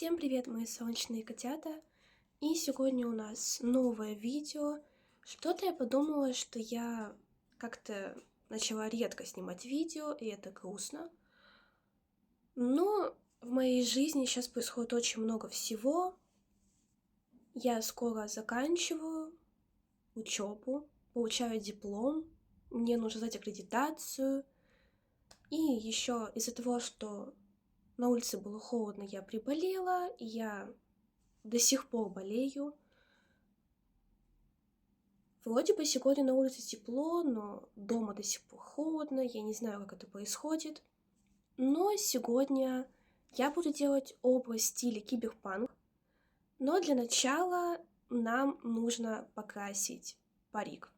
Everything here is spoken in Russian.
Всем привет, мои солнечные котята! И сегодня у нас новое видео. Что-то я подумала, что я как-то начала редко снимать видео, и это грустно. Но в моей жизни сейчас происходит очень много всего. Я скоро заканчиваю учебу, получаю диплом, мне нужно сдать аккредитацию. И еще из-за того, что на улице было холодно, я приболела, и я до сих пор болею. Вроде бы сегодня на улице тепло, но дома до сих пор холодно, я не знаю, как это происходит. Но сегодня я буду делать образ в стиле киберпанк, но для начала нам нужно покрасить парик.